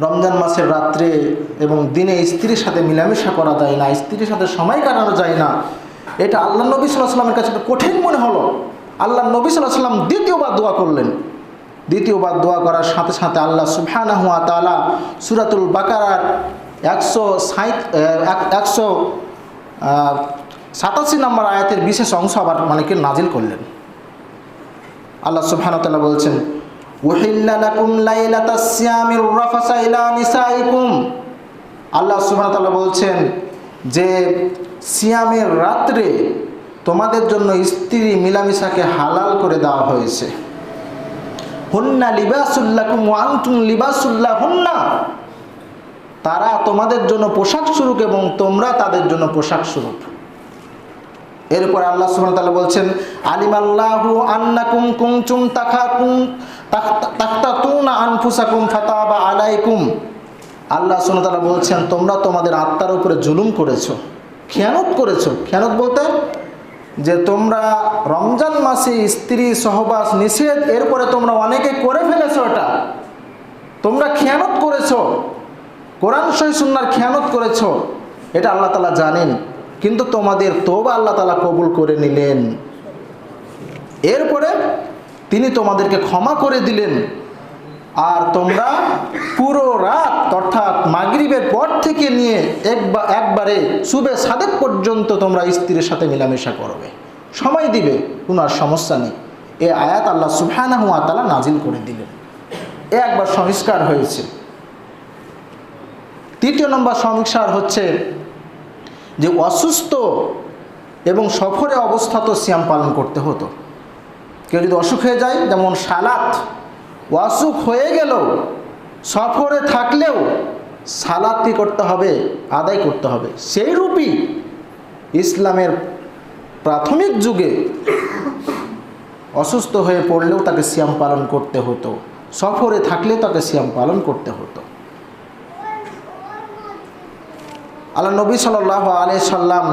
[SPEAKER 1] রমজান মাসের রাত্রে এবং দিনে স্ত্রীর সাথে মিলামেশা করা যায় না, স্ত্রীর সাথে সময় কাটানো যায় না, এটা আল্লাহ নবী সাল্লাল্লাহু আলাইহি সাল্লামের কাছে একটা কঠিন মনে হলো। আল্লাহ নবী সাল্লাল্লাহু আলাইহি সাল্লাম দ্বিতীয়বার দোয়া করলেন। দ্বিতীয়বার দোয়া করার সাথে সাথে আল্লাহ সুবহানাহু ওয়া তাআলা সূরাতুল বাকারার 187 নম্বর আয়াতের বিশেষ অংশ আবার মানে কি নাজিল করলেন। আল্লাহ সুবহানাহু ওয়া তাআলা বলছেন উহিল্লা লাকুম লাইলাতাস সিয়ামির রাফাসা ইলা নিসাইকুম, আল্লাহ সুবহানাহু ওয়া তাআলা বলছেন যে সিয়ামের রাত্রে তোমাদের জন্য স্ত্রী মিলামিশাকে হালাল করে দেওয়া হয়েছে। হুন্না লিবাসুল লাকুম ওয়া আনতুম লিবাসুল লাহুন্না, তারা তোমাদের জন্য পোশাক স্বরূপ এবং তোমরা তাদের জন্য পোশাক স্বরূপ। এরপর আল্লাহ সুবহানাহু ওয়া তাআলা বলছেন আলিমাল্লাহু আন্নাকুম কুনতুম তাখতাতুনা আনফুসাকুম ফাতাবা আলাইকুম, আল্লাহ সুবহানাহু ওয়া তাআলা বলছেন তোমরা তোমাদের আত্মার উপরে জুলুম করেছো, খেয়ানত করেছো। খেয়ানত বলতে যে তোমরা রমজান মাসে স্ত্রী সহবাস নিষেধ, এরপরে তোমরা অনেকে করে ফেলেছো, এটা তোমরা খেয়ানত করেছো, কোরআন সহিহ সুন্নাহর খেয়ানত করেছো, এটা আল্লাহ তাআলা জানেন, কিন্তু তোমাদের তওবা আল্লাহ তাআলা কবুল করে নিলেন। এরপরে তিনি তোমাদেরকে ক্ষমা করে দিলেন। আর তোমরা পুরো রাত অর্থাৎ মাগরিবের পর থেকে নিয়ে একবারে সুবে সাদেক পর্যন্ত তোমরা স্ত্রীর সাথে মিলামেশা করবে, সময় দিবে, কোনো আর সমস্যা নেই। এই আয়াত আল্লাহ সুবহানাহু ওয়া তাআলা নাজিল করে দিলেন। একবার সংস্কার হয়েছে। তৃতীয় নম্বর সংস্কার হচ্ছে যে অসুস্থ এবং সফরে অবস্থা তো সিয়াম পালন করতে হতো। কেউ যদি অসুখ হয়ে যায়, যেমন সালাত, অসুখ হয়ে গেল সফরে থাকলেও সালাত কি করতে হবে? আদায় করতে হবে। সেই রূপই ইসলামের প্রাথমিক যুগে অসুস্থ হয়ে পড়লেও তাকে সিয়াম পালন করতে হতো, সফরে থাকলেও তাকে সিয়াম পালন করতে হতো। আল্লাহ নবী সাল্লাল্লাহু আলাইহি সাল্লাম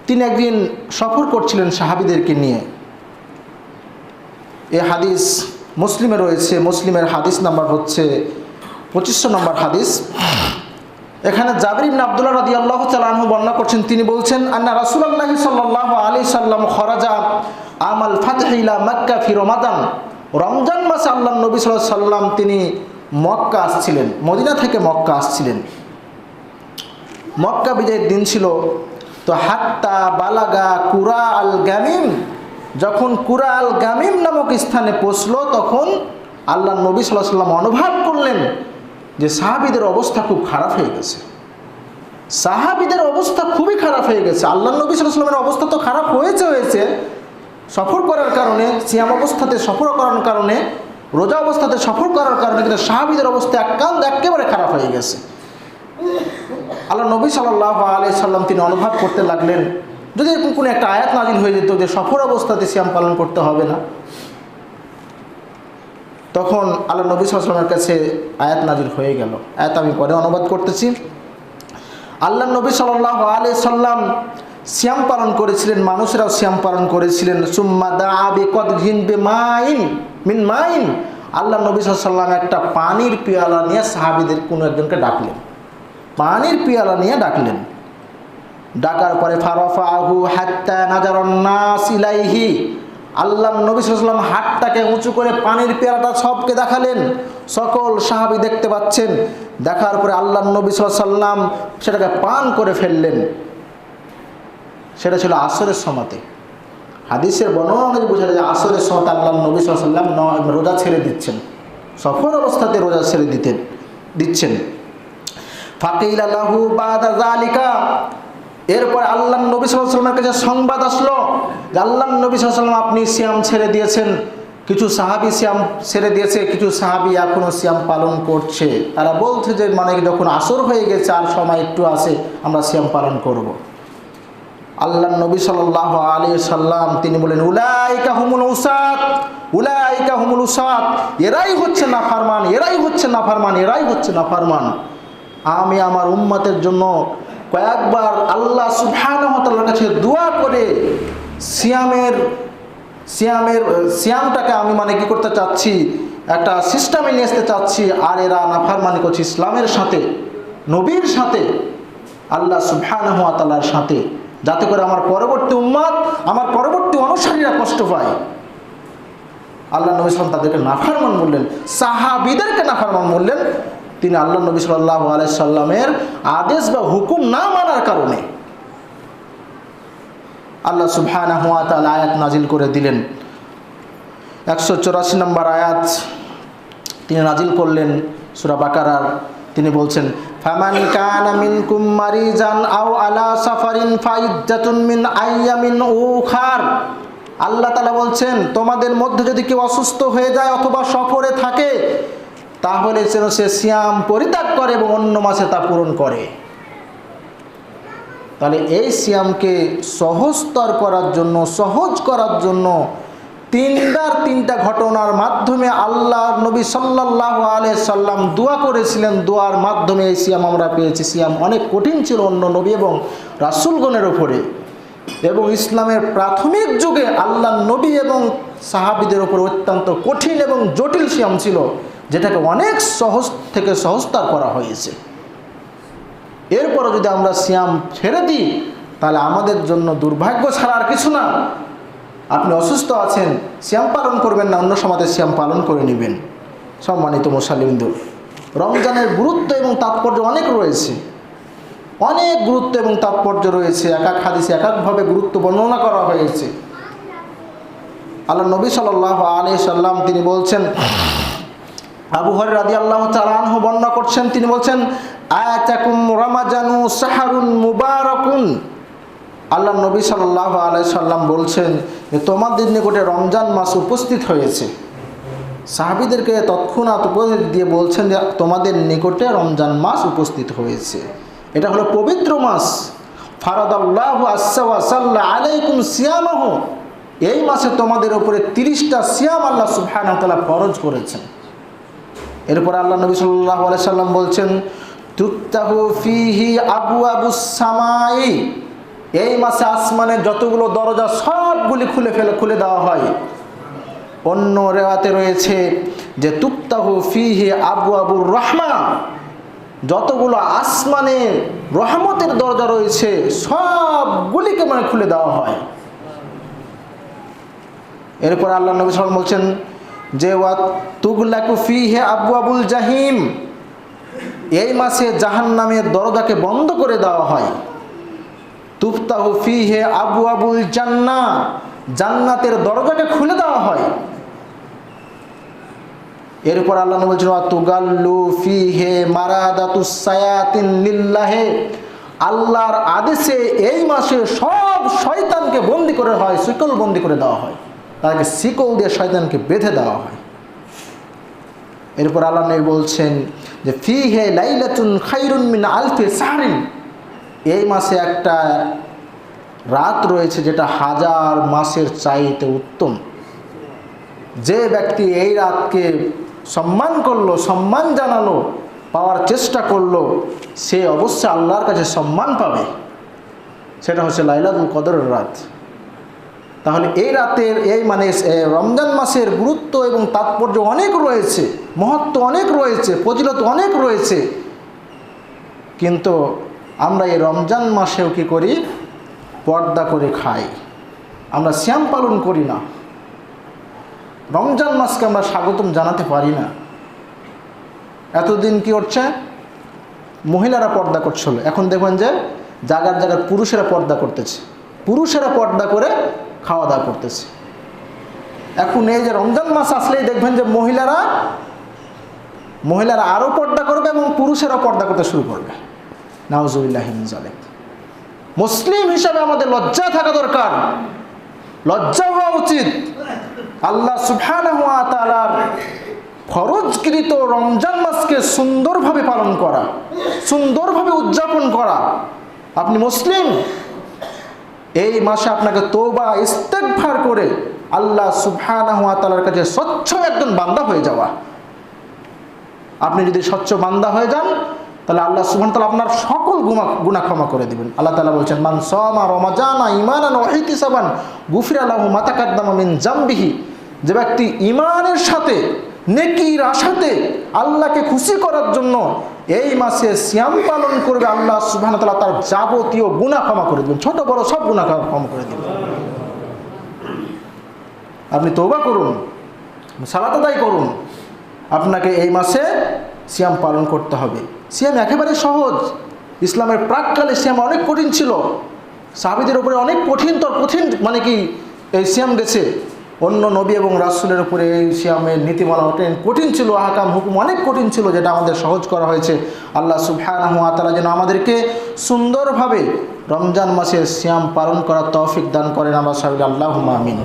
[SPEAKER 1] তিনি একদিন সফর করছিলেন সাহাবীদেরকে নিয়ে। এই হাদিস মুসলিমে রয়েছে, মুসলিমের হাদিস নাম্বার হচ্ছে 2500 নম্বর হাদিস। এখানে জাবির ইবনে আব্দুল্লাহ রাদিয়াল্লাহু তাআলা আনহু বর্ণনা করছেন, তিনি বলছেন আন্না রাসূলুল্লাহ সাল্লাল্লাহু আলাইহি সাল্লাম খরাজা আমাল ফাতহ ইলা মক্কা ফি রমাদান, রমজান মাসে আল্লাহ নবী সাল্লাল্লাহু আলাইহি সাল্লাম তিনি মক্কা আসছিলেন, মদিনা থেকে মক্কা আসছিলেন। মক্কা বিজয়ের দিন ছিল। তো হাত্তা বালাগা কুরা আল গামিম, যখন কুরা আল গামিম নামক স্থানে পৌঁছলো তখন আল্লাহ নবী সাল্লাল্লাহু আলাইহি সাল্লাম অনুভব করলেন যে সাহাবীদের অবস্থা খুব খারাপ হয়ে গেছে। সাহাবীদের অবস্থা খুবই খারাপ হয়ে গেছে। আল্লাহ নবী সাল্লাল্লাহু আলাইহি ওয়াসাল্লামের অবস্থা তো খারাপ হয়েছে সফর করার কারণে, সিয়াম অবস্থাতে সফর করার কারণে, রোজা অবস্থাতে সফর করার কারণে, কিন্তু সাহাবীদের অবস্থা একেবারে খারাপ হয়ে গেছে। আল্লাহ নবী সাল্লাল্লাহু আলাইহি সাল্লাম তিনি অনুভব করতে লাগলেন, যদি এরকম কোনো একটা আয়াত নাজিল হয়ে যেত যে সফর অবস্থাতে সিয়াম পালন করতে হবে না, তখন আল্লাহ নবী সাল্লাল্লাহু আলাইহি ওয়াসাল্লামের কাছে আয়াত নাজিল হয়ে গেল। আয়াত আমি পরে অনুবাদ করতেছি। আল্লাহ নবী সাল্লাল্লাহু আলাইহি সাল্লাম সিয়াম পালন করেছিলেন, মানুষরাও সিয়াম পালন করেছিলেন। সুম্মা দাআ বিকদহিন বিমাইন মিন মাইন, আল্লাহ নবী সাল্লাল্লাহু আলাইহি ওয়াসাল্লাম একটা পানির পেয়ালা নিয়ে সাহাবীদের কোনো একজনকে ডাকলেন, পানির পেয়ালা নিয়ে ডাকলেন। ডাকার পরে ফারাফাহু হাত্তা নাজারান নাস ইলাইহি, আল্লাহ নবী সাল্লাল্লাহু আলাইহি ওয়াসাল্লাম হাতটাকে উঁচু করে পানির পেয়ালাটা সবকে দেখালেন, সকল সাহাবী দেখতে পাচ্ছেন। দেখার পরে আল্লাহ নবী সাল্লাল্লাহু আলাইহি ওয়াসাল্লাম সেটাকে পান করে ফেললেন। সেটা ছিল আসরের সময়তে। হাদিসের বর্ণনা অনুযায়ী বোঝা যায় আসরের সময়তে আল্লাহ নবী সাল্লাল্লাহু আলাইহি ওয়াসাল্লাম রোজা ছেড়ে দিচ্ছেন, সফর অবস্থাতে রোজা ছেড়ে দিচ্ছেন। ফাকিলা লাহু বাদা যালিকা, এরপর আল্লাহ নবী সাল্লাল্লাহু আলাইহি ওয়াসাল্লামের কাছে সংবাদ আসলো যে আল্লাহ নবী সাল্লাল্লাহু আলাইহি ওয়াসাল্লাম আপনি সিয়াম ছেড়ে দিয়েছেন, কিছু সাহাবী সিয়াম ছেড়ে দিয়েছে, কিছু সাহাবী এখনও সিয়াম পালন করছে। তারা বলছে যে মানে যখন আসর হয়ে গেছে আর সময় একটু আছে, আমরা সিয়াম পালন করব। আল্লাহ নবী সাল্লাল্লাহু আলাইহি সাল্লাম তিনি বলেন উলাইকা হুমুল উসাত, উলাইকা হুমুল উসাত, এরাই হচ্ছে নাফরমান, এরাই হচ্ছে নাফরমান, এরাই হচ্ছে নাফরমান। আমি আমার উম্মতের জন্য কয়েকবার আল্লাহ সুবহানাহু ওয়া তাআলার কাছে দোয়া করে সিয়ামটাকে আমি মানে কি করতে চাচ্ছি, একটা সিস্টেমে নিয়ে আসতে চাচ্ছি। আর এরা নাফরমানি করছে ইসলামের সাথে, নবীর সাথে, আল্লাহ সুবহানাহু ওয়া তাআলার সাথে, যাতে করে আমার পরবর্তী উম্মত, আমার পরবর্তী অনুসারীরা কষ্ট পায়। আল্লাহ নবী সাল্লাল্লাহু তাদেরকে নাফরমান বললেন, সাহাবীদেরকে নাফরমান বললেন। তিনি আল্লাহ নবী সাল্লাল্লাহু আলাইহি সাল্লামের আদেশ বা হুকুম না মানার কারণে আল্লাহ সুবহানাহু ওয়া তাআলা আয়াত নাজিল করে দিলেন। 184 নম্বর আয়াত তিনি নাজিল করলেন সূরা বাকারার। তিনি বলছেন ফামান কানা মিনকুম মারিজান আও আলা সাফারিন ফাইদ্দাতুন মিন আইয়ামিন উখার, আল্লাহ তাআলা বলছেন তোমাদের মধ্যে যদি কেউ অসুস্থ হয়ে যায় অথবা সফরে থাকে, তাহলে যেন সে সিয়াম পরিত্যাগ করে এবং অন্য মাসে তা পূরণ করে। তাহলে এই সিয়ামকে সহজতর করার জন্য, সহজ করার জন্য তিনটা ঘটনার মাধ্যমে আল্লাহ নবী সাল্লাল্লাহু আলাইহি সাল্লাম দোয়া করেছিলেন। দোয়ার মাধ্যমে এই সিয়াম আমরা পেয়েছি। সিয়াম অনেক কঠিন ছিল অন্য নবী এবং রাসূলগণের উপরে, এবং ইসলামের প্রাথমিক যুগে আল্লাহ নবী এবং সাহাবীদের উপর অত্যন্ত কঠিন এবং জটিল সিয়াম ছিল, যেটাকে অনেক সহজ থেকে সহজতর করা হয়েছে। এরপরও যদি আমরা সিয়াম ছেড়ে দিই তাহলে আমাদের জন্য দুর্ভাগ্য ছাড়া আর কিছু না। আপনি অসুস্থ আছেন, সিয়াম পালন করবেন না, অন্য সময়তে সিয়াম পালন করে নেবেন। সম্মানিত মুসলিমদের, রমজানের গুরুত্ব এবং তাৎপর্য অনেক রয়েছে, অনেক গুরুত্ব এবং তাৎপর্য রয়েছে। এক এক হাদিসে এক একভাবে গুরুত্ব বর্ণনা করা হয়েছে। আল্লাহ নবী সাল্লাল্লাহু আলাইহি সাল্লাম তিনি বলছেন, আবু হুরায়রা রাদিয়াল্লাহু তাআলা আনহু বর্ণনা করছেন, তিনি বলছেন আয়াতাকুম রমাজানু সাহারুন মুবারাকুন, আল্লাহ নবী সাল্লাল্লাহু আলাইহি সাল্লাম বলছেন যে তোমাদের নিকটে রমজান মাস উপস্থিত হয়েছে। সাহাবীদেরকে তৎক্ষণাৎ উপদেশ দিয়ে বলছেন যে তোমাদের নিকটে রমজান মাস উপস্থিত হয়েছে, এটা হলো পবিত্র মাস। ফারাদাল্লাহু আযজা ওয়া জাল্লা আলাইকুম সিয়ামাহু, এই মাসে তোমাদের উপরে 30টা সিয়াম আল্লাহ সুবহানাহু ওয়া তাআলা ফরজ করেছেন। এরপর আল্লাহ নবী সাল্লাল্লাহু আলাইহি সাল্লাম বলছেন তুফতাহু ফীহি আবওয়াবুস সামাই, এই মাসে আসমানের যতগুলো দরজা সবগুলি খুলে দেওয়া হয়। অন্য রিওয়ায়াতে রয়েছে যে তুফতাহু ফীহি আবওয়াবুর রাহমা, যতগুলো আসমানে রহমতের দরজা রয়েছে সবগুলিকে মানে খুলে দেওয়া হয়। এরপর আল্লাহ নবী সাল্লাল্লাহু আলাইহি ওয়াসাল্লাম বলছেন যে ওয়াত তুগলাকু ফীহি আবওয়াবুল জাহিম, এই মাসে জাহান্নামের দরজাকে বন্ধ করে দেওয়া হয়। তুফতাহু ফীহি আবওয়াবুল জান্নাহ, জান্নাতের দরজাকে খুলে দেওয়া হয়। এরপর আল্লাহ বলছেন তুগাল্লু ফিহে মারাদাতুস সায়াতিন লিল্লাহে, আল্লাহর আদেশে এই মাসে সব শয়তানকে বন্দি করে হয়, শিকল বন্দি করে দেওয়া হয়, তাকে শিকল দিয়ে শয়তানকে বেঁধে দেওয়া হয়। এরপর আল্লাহ নবী বলছেন যে ফিহে লাইলাতুন খায়রুন মিন আলফি শাহরিন, এই মাসে একটা রাত রয়েছে যেটা হাজার মাসের চাইতে উত্তম। যে ব্যক্তি এই রাতকে সম্মান করলো, সম্মান জানালো, পাওয়ার চেষ্টা করলো, সে অবশ্যই আল্লাহর কাছে সম্মান পাবে। সেটা হচ্ছে লাইলাতুল কদরের রাত। তাহলে এই রাতের এই মানে রমজান মাসের গুরুত্ব এবং তাৎপর্য অনেক রয়েছে, মহত্ব অনেক রয়েছে, ফজিলত অনেক রয়েছে। কিন্তু আমরা এই রমজান মাসেও কি করি? পর্দা করে খাই, আমরা সিয়াম পালন করি না, রমজান মাসকে আমরা স্বাগতম জানাতে পারি না। এতদিন কি হচ্ছে? মহিলারা পর্দা করছিল, এখন দেখবেন যে জায়গার জায়গার পুরুষেরা পর্দা করতেছে, পুরুষেরা পর্দা করে খাওয়া দাওয়া করতেছে। এখন এই যে রমজান মাস আসলেই দেখবেন যে মহিলারা আরও পর্দা করবে এবং পুরুষেরা পর্দা করতে শুরু করবে। নাউজুবিল্লাহি মিন যালিক। মুসলিম হিসাবে আমাদের লজ্জা থাকা দরকার, লজ্জা হওয়া উচিত। আল্লাহ সুবহানাহু ওয়া তাআলার ফরজকৃত রমজান মাসকে সুন্দরভাবে পালন করা, সুন্দরভাবে উদযাপন করা। আপনি মুসলিম, এই মাসে আপনাকে তওবা ইস্তেগফার করে আল্লাহ সুবহানাহু ওয়া তাআলার কাছে স্বচ্ছ একজন বান্দা হয়ে যাওয়া। আপনি যদি স্বচ্ছ বান্দা হয়ে যান, তাহলে আল্লাহ সুবহানাহু ওয়া তাআলা আপনার সকল গুনাহ ক্ষমা করে দিবেন। আল্লাহ তাআলা বলছেন মান সামা রমাজানা ঈমানান ওয়া ইহতিসাবান গুফিরা লাহু মা তাকাদ্দামা মিন জামবিহি, যে ব্যক্তি ঈমানের সাথে নেকির আশাতে আল্লাহকে খুশি করার জন্য এই মাসে সিয়াম পালন করবে, আল্লাহ সুবহানাহু ওয়া তাআলা তার যাবতীয় গুনাহ ক্ষমা করে দিবেন, ছোট বড় সব গুনাহ ক্ষমা করে দিবেন। আপনি তওবা করুন, সালাত আদায় করুন। আপনাকে এই মাসে সিয়াম পালন করতে হবে। সিয়াম একেবারে সহজ। ইসলামের প্রাককালে সিয়াম অনেক কঠিন ছিল, সাহাবীদের উপরে অনেক কঠিন মানে কি এই সিয়াম গেছে। অন্য নবী এবং রাসূলের উপরে এই সিয়ামের নীতিমালা অনেক কঠিন ছিল, আহকাম হুকুম অনেক কঠিন ছিল, যেটা আমাদের সহজ করা হয়েছে। আল্লাহ সুবহানাহু ওয়া তাআলা যেন আমাদেরকে সুন্দরভাবে রমজান মাসের সিয়াম পালন করার তৌফিক দান করেন। আমরা সবাই আল্লাহুম্মা আমিন।